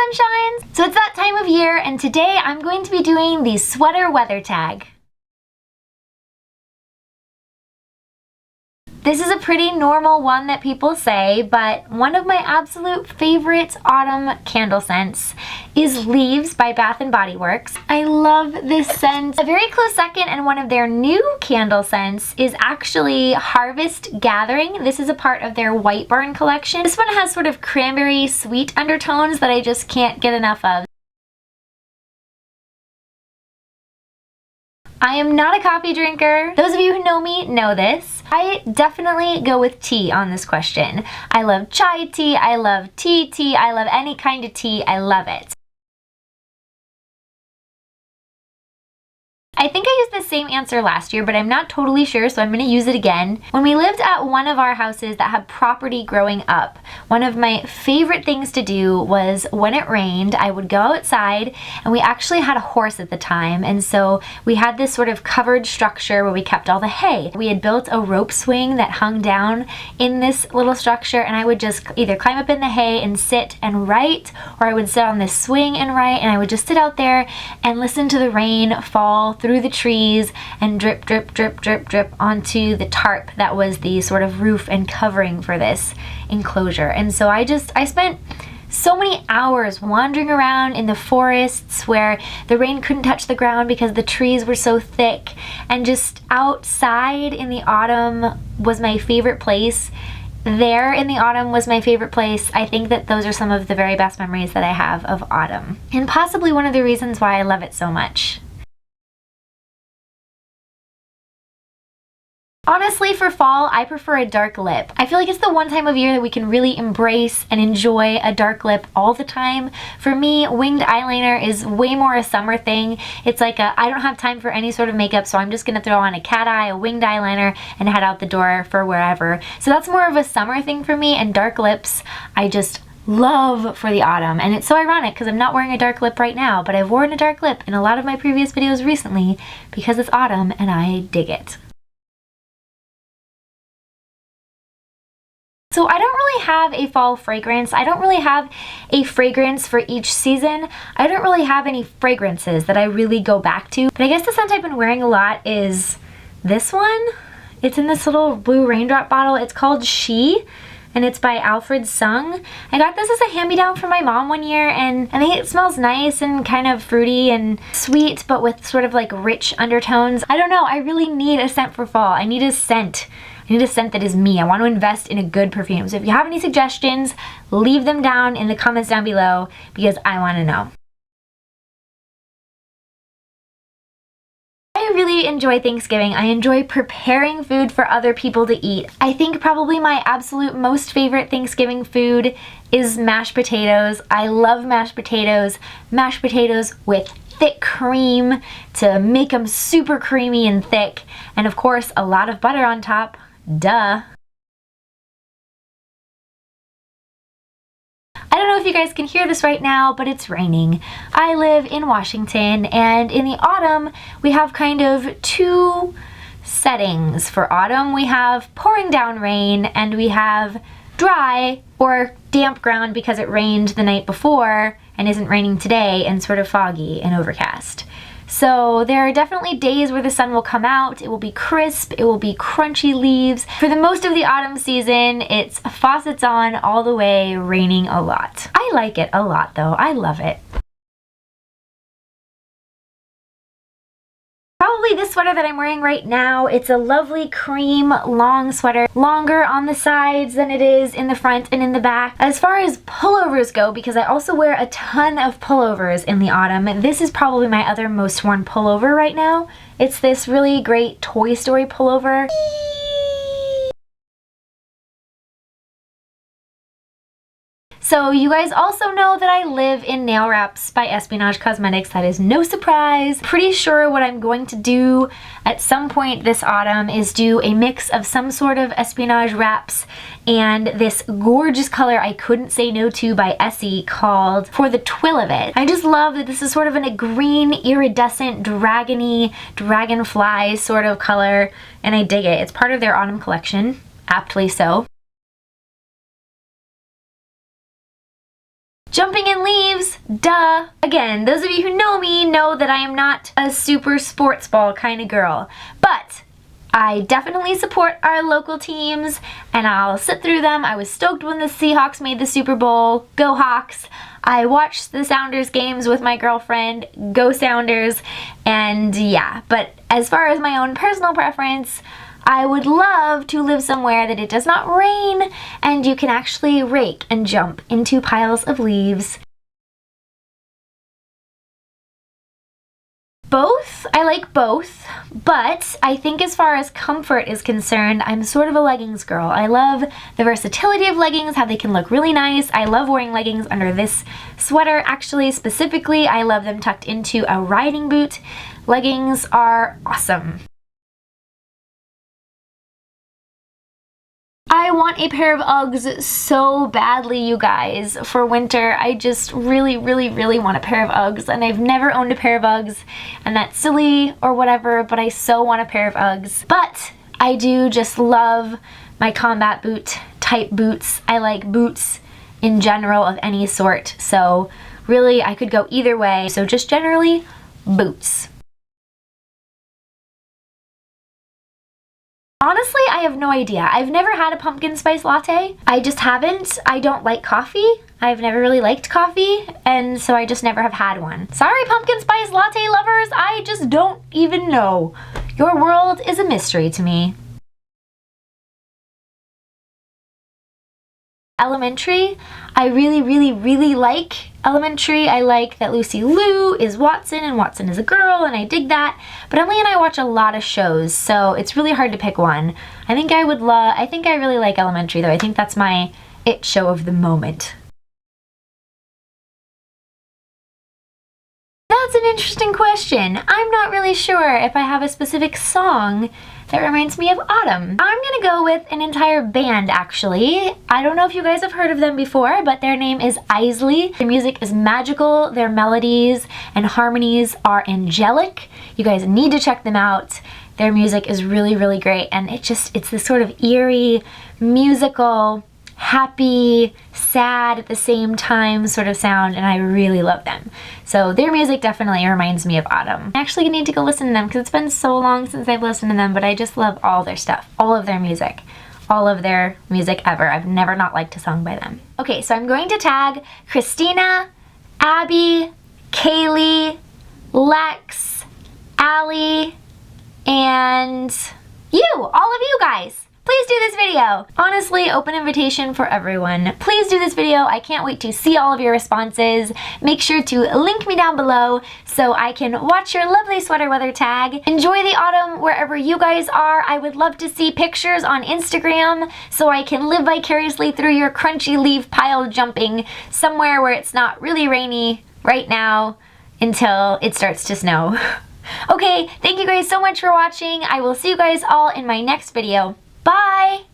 Sunshines! So it's that time of year, and today I'm going to be doing the sweater weather tag. This is a pretty normal one that people say, but one of my absolute favorite autumn candle scents is Leaves by Bath & Body Works. I love this scent. A very close second and one of their new candle scents is actually Harvest Gathering. This is a part of their White Barn collection. This one has sort of cranberry sweet undertones that I just can't get enough of. I am not a coffee drinker. Those of you who know me know this. I definitely go with tea on this question. I love chai tea, I love tea, I love any kind of tea, I love it. I think I used the same answer last year, but I'm not totally sure, so I'm going to use it again. When we lived at one of our houses that had property growing up, one of my favorite things to do was when it rained, I would go outside, and we actually had a horse at the time, and so we had this sort of covered structure where we kept all the hay. We had built a rope swing that hung down in this little structure, and I would just either climb up in the hay and sit and write, or I would sit on this swing and write, and I would just sit out there and listen to the rain fall through the trees and drip, drip, drip, drip, drip onto the tarp that was the sort of roof and covering for this enclosure. And so I spent so many hours wandering around in the forests where the rain couldn't touch the ground because the trees were so thick, and just outside in the autumn was my favorite place. There in the autumn was my favorite place. I think that those are some of the very best memories that I have of autumn, and possibly one of the reasons why I love it so much. Honestly, for fall, I prefer a dark lip. I feel like it's the one time of year that we can really embrace and enjoy a dark lip all the time. For me, winged eyeliner is way more a summer thing. It's like I don't have time for any sort of makeup, so I'm just gonna throw on a cat eye, a winged eyeliner, and head out the door for wherever. So that's more of a summer thing for me, and dark lips, I just love for the autumn. And it's so ironic because I'm not wearing a dark lip right now, but I've worn a dark lip in a lot of my previous videos recently because it's autumn and I dig it. So I don't really have a fall fragrance. I don't really have a fragrance for each season. I don't really have any fragrances that I really go back to. But I guess the scent I've been wearing a lot is this one. It's in this little blue raindrop bottle. It's called She, and it's by Alfred Sung. I got this as a hand-me-down from my mom one year, and I think it smells nice and kind of fruity and sweet, but with sort of like rich undertones. I don't know, I really need a scent for fall. I need a scent. I need a scent that is me. I want to invest in a good perfume. So if you have any suggestions, leave them down in the comments down below because I want to know. I really enjoy Thanksgiving. I enjoy preparing food for other people to eat. I think probably my absolute most favorite Thanksgiving food is mashed potatoes. I love mashed potatoes with thick cream to make them super creamy and thick, and of course a lot of butter on top. Duh. I don't know if you guys can hear this right now, but it's raining. I live in Washington, and in the autumn we have kind of two settings for autumn. We have pouring down rain, and we have dry or damp ground because it rained the night before and isn't raining today, and sort of foggy and overcast. So there are definitely days where the sun will come out, it will be crisp, it will be crunchy leaves. For the most of the autumn season, it's faucets on all the way, raining a lot. I like it a lot though, I love it. Probably this sweater that I'm wearing right now. It's a lovely cream long sweater, longer on the sides than it is in the front and in the back. As far as pullovers go, because I also wear a ton of pullovers in the autumn, this is probably my other most worn pullover right now. It's this really great Toy Story pullover. So you guys also know that I live in Nail Wraps by Espionage Cosmetics. That is no surprise. Pretty sure what I'm going to do at some point this autumn is do a mix of some sort of Espionage wraps and this gorgeous color I couldn't say no to by Essie called For the Twill of It. I just love that this is sort of a green, iridescent, dragony, dragonfly sort of color, and I dig it. It's part of their autumn collection, aptly so. Jumping in leaves, duh. Again, those of you who know me know that I am not a super sports ball kind of girl, but I definitely support our local teams and I'll sit through them. I was stoked when the Seahawks made the Super Bowl. Go Hawks. I watched the Sounders games with my girlfriend. Go Sounders. And yeah, but as far as my own personal preference, I would love to live somewhere that it does not rain and you can actually rake and jump into piles of leaves. Both, I like both, but I think as far as comfort is concerned, I'm sort of a leggings girl. I love the versatility of leggings, how they can look really nice. I love wearing leggings under this sweater. Actually, specifically, I love them tucked into a riding boot. Leggings are awesome. I want a pair of Uggs so badly, you guys, for winter. I just really, really, really want a pair of Uggs, and I've never owned a pair of Uggs, and that's silly or whatever, but I so want a pair of Uggs. But I do just love my combat boot type boots. I like boots in general of any sort, so really I could go either way. So just generally, boots. Honestly, I have no idea. I've never had a pumpkin spice latte. I just haven't. I don't like coffee. I've never really liked coffee, and so I just never have had one. Sorry, pumpkin spice latte lovers, I just don't even know. Your world is a mystery to me. Elementary, I really, really, really like Elementary. I like that Lucy Liu is Watson and Watson is a girl, and I dig that. But Emily and I watch a lot of shows, so it's really hard to pick one. I think I really like Elementary though. I think that's my it show of the moment. That's an interesting question. I'm not really sure if I have a specific song that reminds me of autumn. I'm gonna go with an entire band, actually. I don't know if you guys have heard of them before, but their name is EYELINER. Their music is magical. Their melodies and harmonies are angelic. You guys need to check them out. Their music is really, really great, and it's this sort of eerie, musical, happy, sad at the same time sort of sound, and I really love them. So their music definitely reminds me of autumn. I actually need to go listen to them because it's been so long since I've listened to them, but I just love all their stuff, all of their music ever. I've never not liked a song by them. Okay, so I'm going to tag Christina, Abby, Kaylee, Lex, Allie, and you, all of you guys. Please do this video. Honestly, open invitation for everyone. Please do this video. I can't wait to see all of your responses. Make sure to link me down below so I can watch your lovely sweater weather tag. Enjoy the autumn wherever you guys are. I would love to see pictures on Instagram so I can live vicariously through your crunchy leaf pile jumping somewhere where it's not really rainy right now until it starts to snow. Okay, thank you guys so much for watching. I will see you guys all in my next video. Bye!